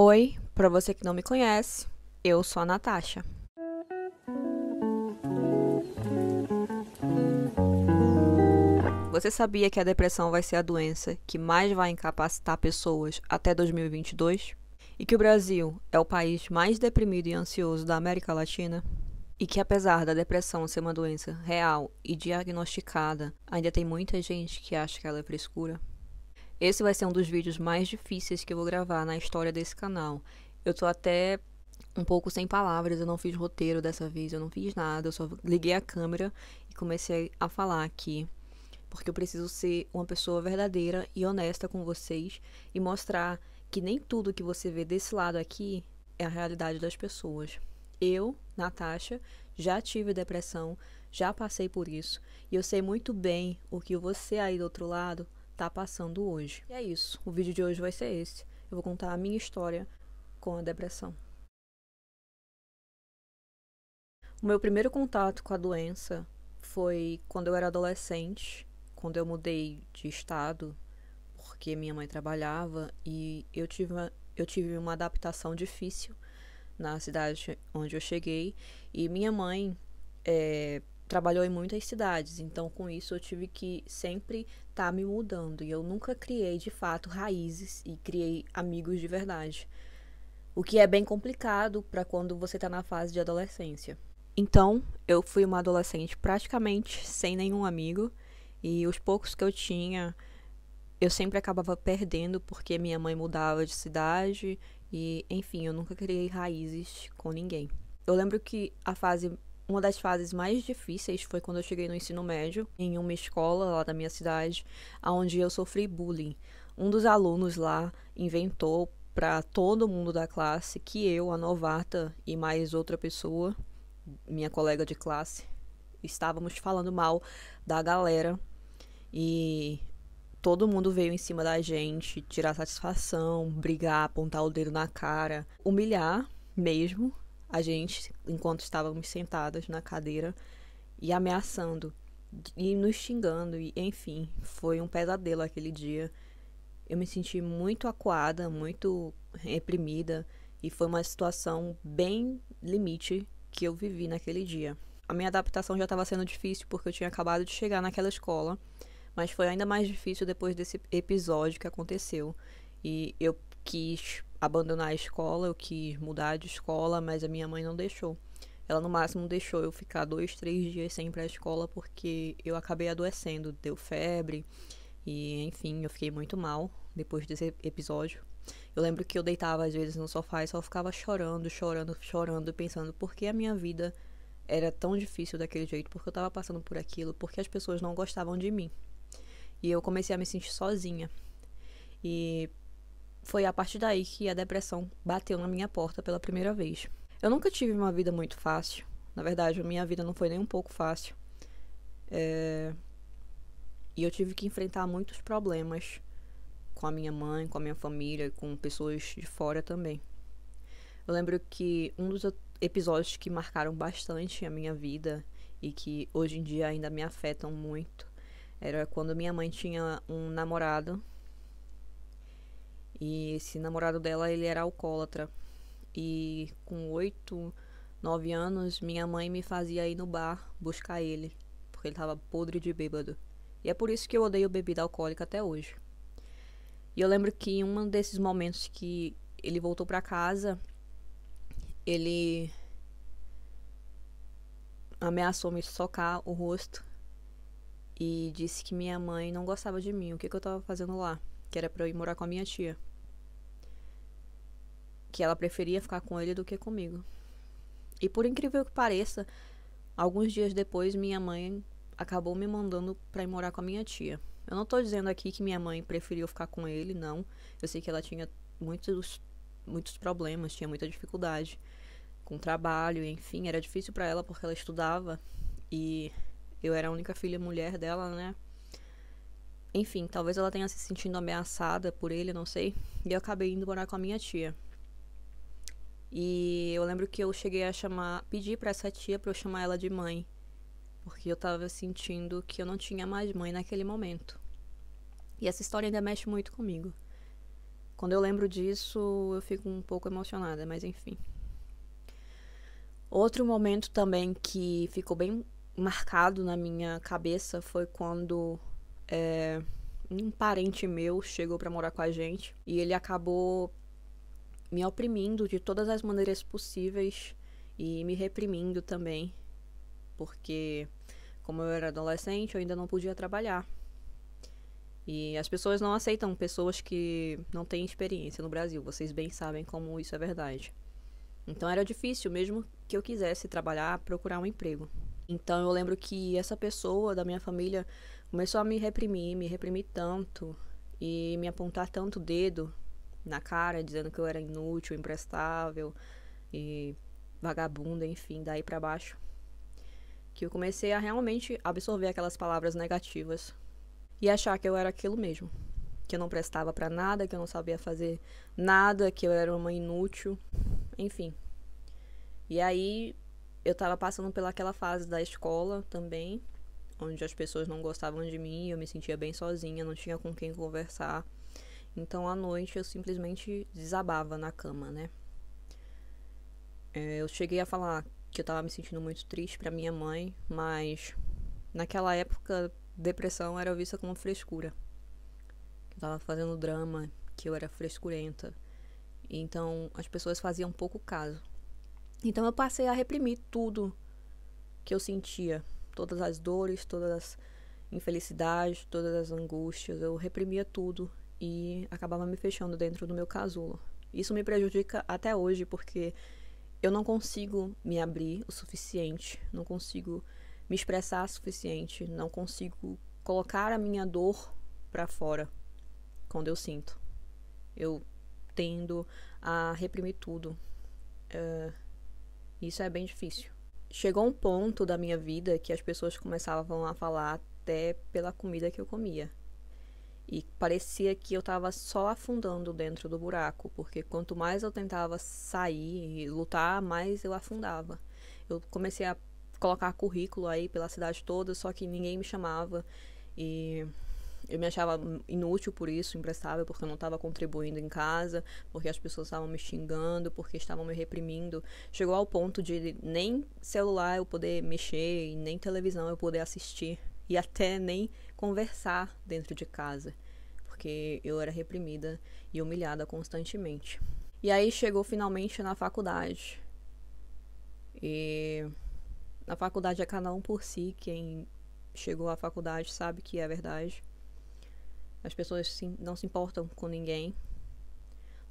Oi, pra você que não me conhece, eu sou a Natasha. Você sabia que a depressão vai ser a doença que mais vai incapacitar pessoas até 2022? E que o Brasil é o país mais deprimido e ansioso da América Latina? E que apesar da depressão ser uma doença real e diagnosticada, ainda tem muita gente que acha que ela é frescura? Esse vai ser um dos vídeos mais difíceis que eu vou gravar na história desse canal. Eu tô até um pouco sem palavras, eu não fiz roteiro dessa vez, eu não fiz nada, eu só liguei a câmera e comecei a falar aqui, porque eu preciso ser uma pessoa verdadeira e honesta com vocês e mostrar que nem tudo que você vê desse lado aqui é a realidade das pessoas. Eu, Natasha, já tive depressão, já passei por isso e eu sei muito bem o que você aí do outro lado tá passando hoje. E é isso, o vídeo de hoje vai ser esse. Eu vou contar a minha história com a depressão. O meu primeiro contato com a doença foi quando eu era adolescente, quando eu mudei de estado, porque minha mãe trabalhava e eu tive uma adaptação difícil na cidade onde eu cheguei. E minha mãe trabalhou em muitas cidades, então com isso eu tive que sempre estar me mudando. E eu nunca criei de fato raízes e criei amigos de verdade. O que é bem complicado para quando você está na fase de adolescência. Então, eu fui uma adolescente praticamente sem nenhum amigo, e os poucos que eu tinha, eu sempre acabava perdendo porque minha mãe mudava de cidade e, enfim, eu nunca criei raízes com ninguém. Eu lembro que uma das fases mais difíceis foi quando eu cheguei no ensino médio, em uma escola lá da minha cidade, onde eu sofri bullying. Um dos alunos lá inventou para todo mundo da classe que eu, a novata e mais outra pessoa, minha colega de classe, estávamos falando mal da galera e todo mundo veio em cima da gente, tirar satisfação, brigar, apontar o dedo na cara, humilhar mesmo a gente enquanto estávamos sentadas na cadeira e ameaçando e nos xingando e enfim, foi um pesadelo aquele dia. Eu me senti muito acuada, muito reprimida e foi uma situação bem limite que eu vivi naquele dia. A minha adaptação já estava sendo difícil porque eu tinha acabado de chegar naquela escola, mas foi ainda mais difícil depois desse episódio que aconteceu. E eu quis abandonar a escola, eu quis mudar de escola, mas a minha mãe não deixou. Ela no máximo deixou eu ficar 2, 3 dias sem ir pra escola porque eu acabei adoecendo, deu febre e enfim, eu fiquei muito mal depois desse episódio. Eu lembro que eu deitava às vezes no sofá e só ficava chorando, chorando, chorando, pensando por que a minha vida era tão difícil daquele jeito, porque eu tava passando por aquilo, porque as pessoas não gostavam de mim. E eu comecei a me sentir sozinha. E foi a partir daí que a depressão bateu na minha porta pela primeira vez. Eu nunca tive uma vida muito fácil. Na verdade, a minha vida não foi nem um pouco fácil. E eu tive que enfrentar muitos problemas com a minha mãe, com a minha família, com pessoas de fora também. Eu lembro que um dos episódios que marcaram bastante a minha vida e que hoje em dia ainda me afetam muito era quando minha mãe tinha um namorado e esse namorado dela, ele era alcoólatra. E com 8, 9 anos, minha mãe me fazia ir no bar buscar ele, porque ele tava podre de bêbado. E é por isso que eu odeio bebida alcoólica até hoje. E eu lembro que em um desses momentos que ele voltou pra casa, ele ameaçou me socar o rosto e disse que minha mãe não gostava de mim, o que eu tava fazendo lá, que era pra eu ir morar com a minha tia, que ela preferia ficar com ele do que comigo. E por incrível que pareça, alguns dias depois minha mãe acabou me mandando pra ir morar com a minha tia. Eu não tô dizendo aqui que minha mãe preferiu ficar com ele, não. Eu sei que ela tinha muitos problemas, tinha muita dificuldade com trabalho, enfim, era difícil pra ela porque ela estudava e eu era a única filha mulher dela, né? Enfim, talvez ela tenha se sentindo ameaçada por ele, não sei. E eu acabei indo morar com a minha tia. E eu lembro que eu cheguei a pedir pra essa tia pra eu chamar ela de mãe, porque eu tava sentindo que eu não tinha mais mãe naquele momento. E essa história ainda mexe muito comigo. Quando eu lembro disso, eu fico um pouco emocionada, mas enfim. Outro momento também que ficou bem marcado na minha cabeça foi quando um parente meu chegou pra morar com a gente e ele acabou me oprimindo de todas as maneiras possíveis e me reprimindo também, porque como eu era adolescente, eu ainda não podia trabalhar. E as pessoas não aceitam pessoas que não têm experiência no Brasil. Vocês bem sabem como isso é verdade. Então era difícil, mesmo que eu quisesse trabalhar, procurar um emprego. Então eu lembro que essa pessoa da minha família começou a me reprimir tanto e me apontar tanto o dedo na cara, dizendo que eu era inútil, imprestável e vagabunda, enfim, daí pra baixo, que eu comecei a realmente absorver aquelas palavras negativas e achar que eu era aquilo mesmo, que eu não prestava pra nada, que eu não sabia fazer nada, que eu era uma inútil, enfim. E aí eu tava passando pelaquela fase da escola também, onde as pessoas não gostavam de mim, eu me sentia bem sozinha, não tinha com quem conversar. Então à noite eu simplesmente desabava na cama, né? Eu cheguei a falar que eu tava me sentindo muito triste pra minha mãe, mas naquela época depressão era vista como frescura. Eu tava fazendo drama, que eu era frescurenta. Então as pessoas faziam pouco caso. Então eu passei a reprimir tudo que eu sentia. Todas as dores, todas as infelicidades, todas as angústias. Eu reprimia tudo e acabava me fechando dentro do meu casulo. Isso me prejudica até hoje porque eu não consigo me abrir o suficiente, não consigo me expressar o suficiente, não consigo colocar a minha dor pra fora quando eu sinto. Eu tendo a reprimir tudo. Isso é bem difícil. Chegou um ponto da minha vida que as pessoas começavam a falar até pela comida que eu comia. E parecia que eu tava só afundando dentro do buraco, porque quanto mais eu tentava sair e lutar, mais eu afundava. Eu comecei a colocar currículo aí pela cidade toda, só que ninguém me chamava e eu me achava inútil por isso, imprestável, porque eu não estava contribuindo em casa, porque as pessoas estavam me xingando, porque estavam me reprimindo. Chegou ao ponto de nem celular eu poder mexer, e nem televisão eu poder assistir, e até nem conversar dentro de casa, porque eu era reprimida e humilhada constantemente. E aí chegou finalmente na faculdade. E na faculdade é cada um por si, quem chegou à faculdade sabe que é verdade. As pessoas não se importam com ninguém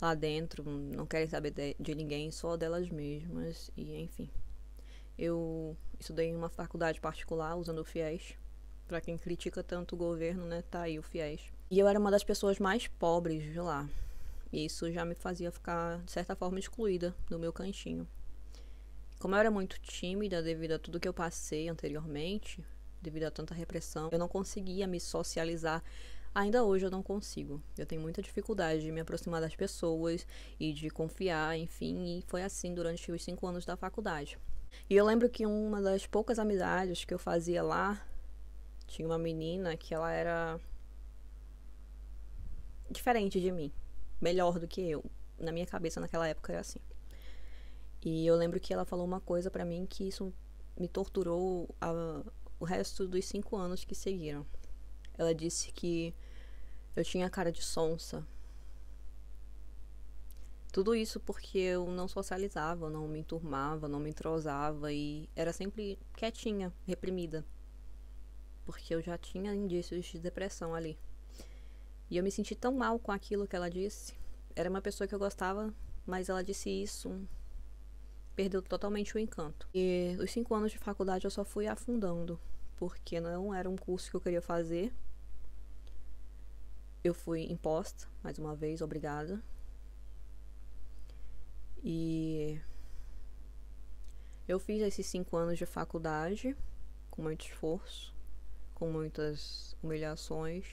lá dentro, não querem saber de ninguém, só delas mesmas, e enfim. Eu estudei em uma faculdade particular, usando o FIES. Pra quem critica tanto o governo, né, tá aí o FIES. E eu era uma das pessoas mais pobres de lá. E isso já me fazia ficar, de certa forma, excluída do meu cantinho. Como eu era muito tímida devido a tudo que eu passei anteriormente, devido a tanta repressão, eu não conseguia me socializar. Ainda hoje eu não consigo. Eu tenho muita dificuldade de me aproximar das pessoas e de confiar, enfim, e foi assim durante os 5 anos da faculdade. E eu lembro que uma das poucas amizades que eu fazia lá, tinha uma menina que ela era diferente de mim, melhor do que eu. Na minha cabeça naquela época era assim. E eu lembro que ela falou uma coisa pra mim que isso me torturou o resto dos 5 anos que seguiram. Ela disse que eu tinha cara de sonsa. Tudo isso porque eu não socializava, não me enturmava, não me entrosava e era sempre quietinha, reprimida. Porque eu já tinha indícios de depressão ali. E eu me senti tão mal com aquilo que ela disse. Era uma pessoa que eu gostava, mas ela disse isso, perdeu totalmente o encanto. E os 5 anos de faculdade eu só fui afundando, porque não era um curso que eu queria fazer. Eu fui imposta, mais uma vez, obrigada. E eu fiz esses 5 anos de faculdade com muito esforço, com muitas humilhações.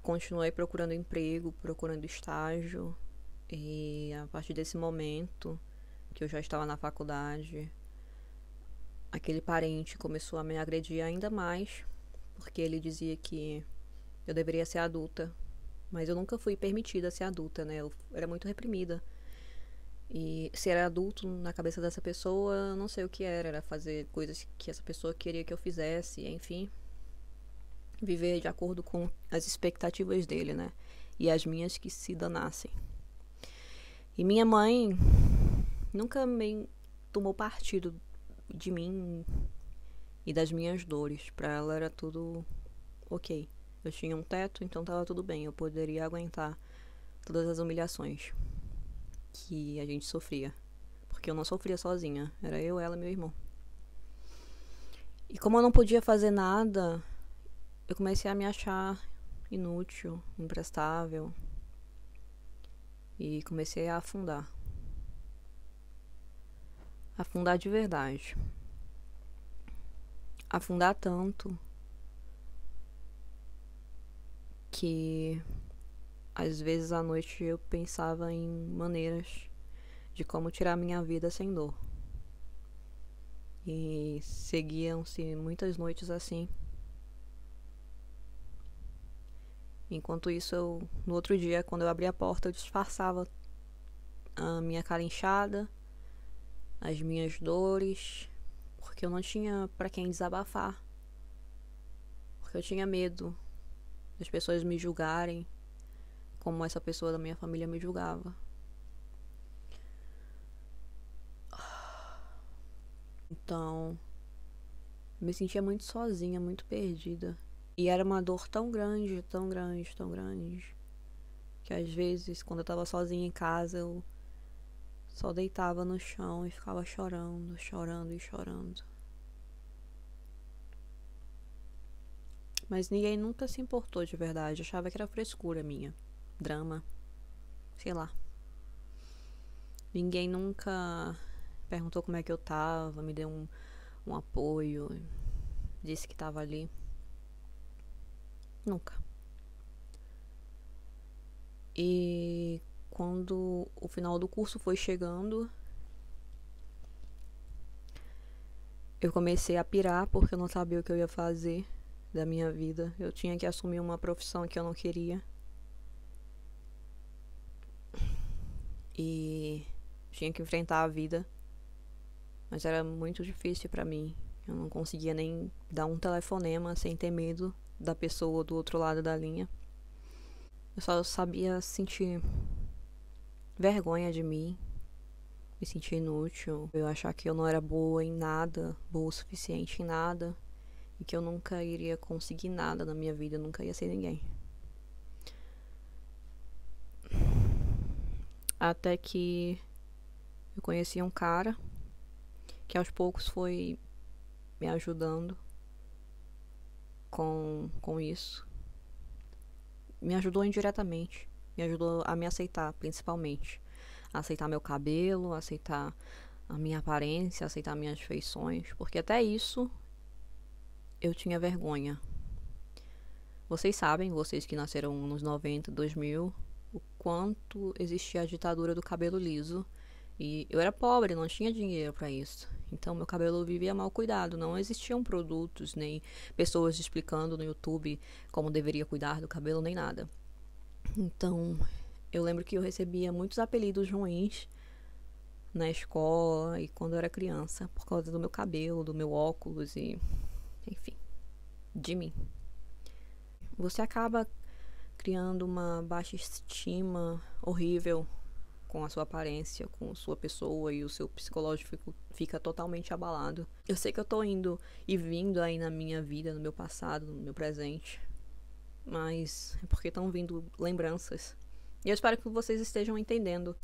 Continuei procurando emprego, procurando estágio. E a partir desse momento que eu já estava na faculdade, aquele parente começou a me agredir ainda mais, porque ele dizia que eu deveria ser adulta Mas eu nunca fui permitida a ser adulta, né? Eu era muito reprimida. E ser adulto na cabeça dessa pessoa, não sei o que era. Era fazer coisas que essa pessoa queria que eu fizesse, enfim. Viver de acordo com as expectativas dele, né? E as minhas que se danassem. E minha mãe nunca me tomou partido de mim e das minhas dores. Pra ela era tudo ok. Eu tinha um teto, então tava tudo bem. Eu poderia aguentar todas as humilhações que a gente sofria. Porque eu não sofria sozinha. Era eu, ela e meu irmão. E como eu não podia fazer nada, eu comecei a me achar inútil, imprestável. E comecei a afundar. Afundar de verdade. Afundar tanto que às vezes à noite eu pensava em maneiras de como tirar minha vida sem dor. E seguiam-se muitas noites assim. Enquanto isso, no outro dia, quando eu abria a porta, eu disfarçava a minha cara inchada, as minhas dores, porque eu não tinha pra quem desabafar. Porque eu tinha medo das pessoas me julgarem como essa pessoa da minha família me julgava. Então, me sentia muito sozinha, muito perdida. E era uma dor tão grande, tão grande, tão grande, que às vezes, quando eu tava sozinha em casa, eu só deitava no chão e ficava chorando, chorando e chorando. Mas ninguém nunca se importou de verdade. Achava que era frescura minha. Drama. Sei lá. Ninguém nunca perguntou como é que eu tava, me deu um apoio, disse que tava ali. Nunca. E quando o final do curso foi chegando, eu comecei a pirar porque eu não sabia o que eu ia fazer da minha vida. Eu tinha que assumir uma profissão que eu não queria. E tinha que enfrentar a vida. Mas era muito difícil pra mim. Eu não conseguia nem dar um telefonema sem ter medo da pessoa do outro lado da linha. Eu só sabia sentir vergonha de mim, me sentir inútil, eu achar que eu não era boa em nada, boa o suficiente em nada, e que eu nunca iria conseguir nada na minha vida, eu nunca ia ser ninguém. Até que eu conheci um cara que aos poucos foi me ajudando com isso. Me ajudou indiretamente. Me ajudou a me aceitar, principalmente. A aceitar meu cabelo, a aceitar a minha aparência, a aceitar minhas feições. Porque até isso eu tinha vergonha. Vocês sabem, vocês que nasceram nos 90, 2000, o quanto existia a ditadura do cabelo liso. E eu era pobre, não tinha dinheiro pra isso. Então meu cabelo vivia mal cuidado. Não existiam produtos, nem pessoas explicando no YouTube como deveria cuidar do cabelo, nem nada. Então eu lembro que eu recebia muitos apelidos ruins na escola e quando eu era criança, por causa do meu cabelo, do meu óculos e enfim, de mim. Você acaba criando uma baixa estima horrível com a sua aparência, com sua pessoa, e o seu psicológico fica totalmente abalado. Eu sei que eu tô indo e vindo aí na minha vida, no meu passado, no meu presente, mas é porque estão vindo lembranças. E eu espero que vocês estejam entendendo.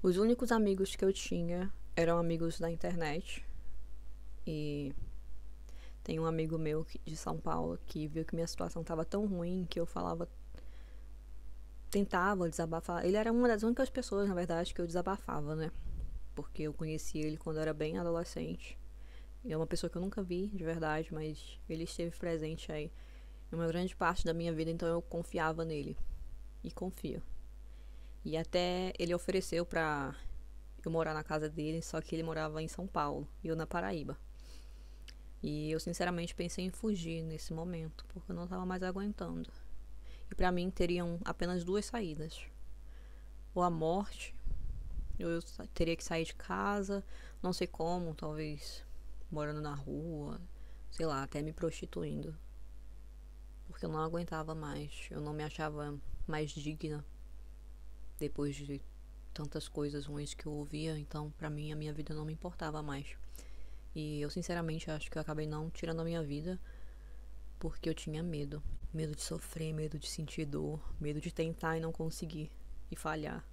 Os únicos amigos que eu tinha eram amigos da internet. E tem um amigo meu de São Paulo que viu que minha situação estava tão ruim que eu tentava desabafar. Ele era uma das únicas pessoas, na verdade, que eu desabafava, né? Porque eu conheci ele quando eu era bem adolescente. E é uma pessoa que eu nunca vi, de verdade, mas ele esteve presente aí em uma grande parte da minha vida, então eu confiava nele. E confio. E até ele ofereceu pra eu morar na casa dele, só que ele morava em São Paulo e eu na Paraíba. E eu sinceramente pensei em fugir nesse momento, porque eu não tava mais aguentando. E pra mim teriam apenas duas saídas. Ou a morte, ou eu teria que sair de casa, não sei como, talvez morando na rua, sei lá, até me prostituindo. Porque eu não aguentava mais, eu não me achava mais digna depois de tantas coisas ruins que eu ouvia, então pra mim a minha vida não me importava mais. E eu sinceramente acho que eu acabei não tirando a minha vida porque eu tinha medo. Medo de sofrer, medo de sentir dor, medo de tentar e não conseguir e falhar.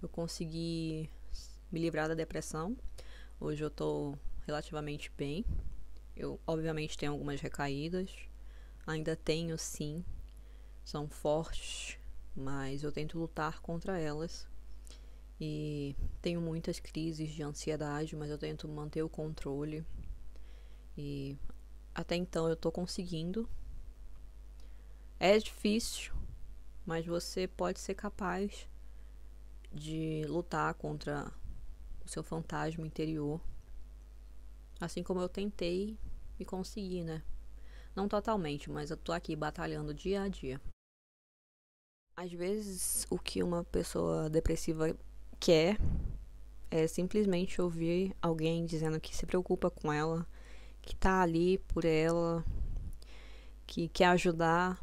Eu consegui me livrar da depressão. Hoje eu tô relativamente bem. Eu obviamente tenho algumas recaídas. Ainda tenho, sim. São fortes, mas eu tento lutar contra elas. E tenho muitas crises de ansiedade, mas eu tento manter o controle. E até então eu tô conseguindo. É difícil, mas você pode ser capaz de lutar contra o seu fantasma interior. Assim como eu tentei e consegui, né? Não totalmente, mas eu tô aqui batalhando dia a dia. Às vezes, o que uma pessoa depressiva quer é simplesmente ouvir alguém dizendo que se preocupa com ela, que tá ali por ela, que quer ajudar.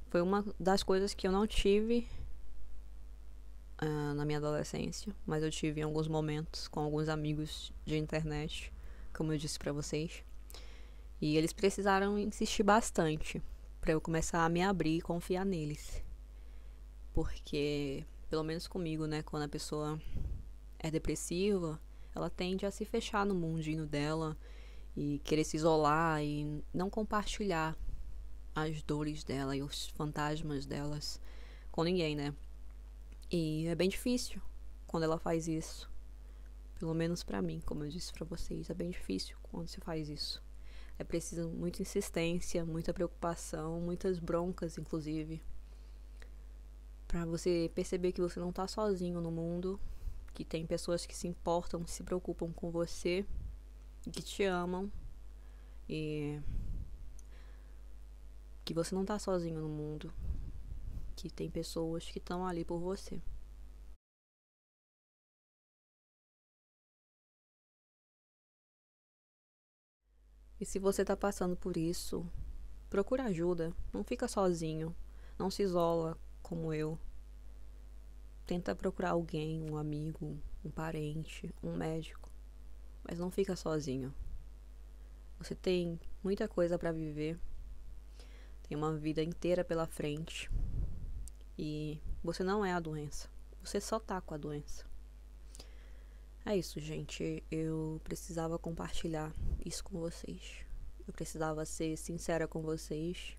Foi uma das coisas que eu não tive na minha adolescência, mas eu tive em alguns momentos com alguns amigos de internet, como eu disse pra vocês. E eles precisaram insistir bastante pra eu começar a me abrir e confiar neles. Porque, pelo menos comigo, né, quando a pessoa é depressiva, ela tende a se fechar no mundinho dela e querer se isolar e não compartilhar as dores dela e os fantasmas delas com ninguém, né? E é bem difícil quando ela faz isso. Pelo menos pra mim, como eu disse pra vocês, é bem difícil quando se faz isso. É preciso muita insistência, muita preocupação, muitas broncas, inclusive, pra você perceber que você não tá sozinho no mundo, que tem pessoas que se importam, se preocupam com você, que te amam e que você não tá sozinho no mundo, que tem pessoas que estão ali por você. E se você tá passando por isso, procura ajuda, não fica sozinho, não se isola como eu. Tenta procurar alguém, um amigo, um parente, um médico, mas não fica sozinho. Você tem muita coisa pra viver, tem uma vida inteira pela frente e você não é a doença, você só tá com a doença. É isso, gente. Eu precisava compartilhar isso com vocês. Eu precisava ser sincera com vocês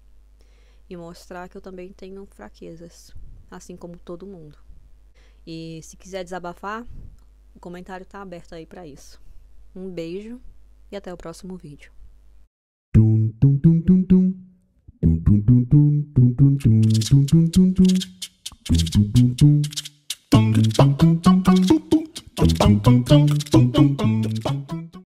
e mostrar que eu também tenho fraquezas, assim como todo mundo. E se quiser desabafar, o comentário tá aberto aí pra isso. Um beijo e até o próximo vídeo. Tum tum tum tum tum tum tum tum tum tum tum tum tum tum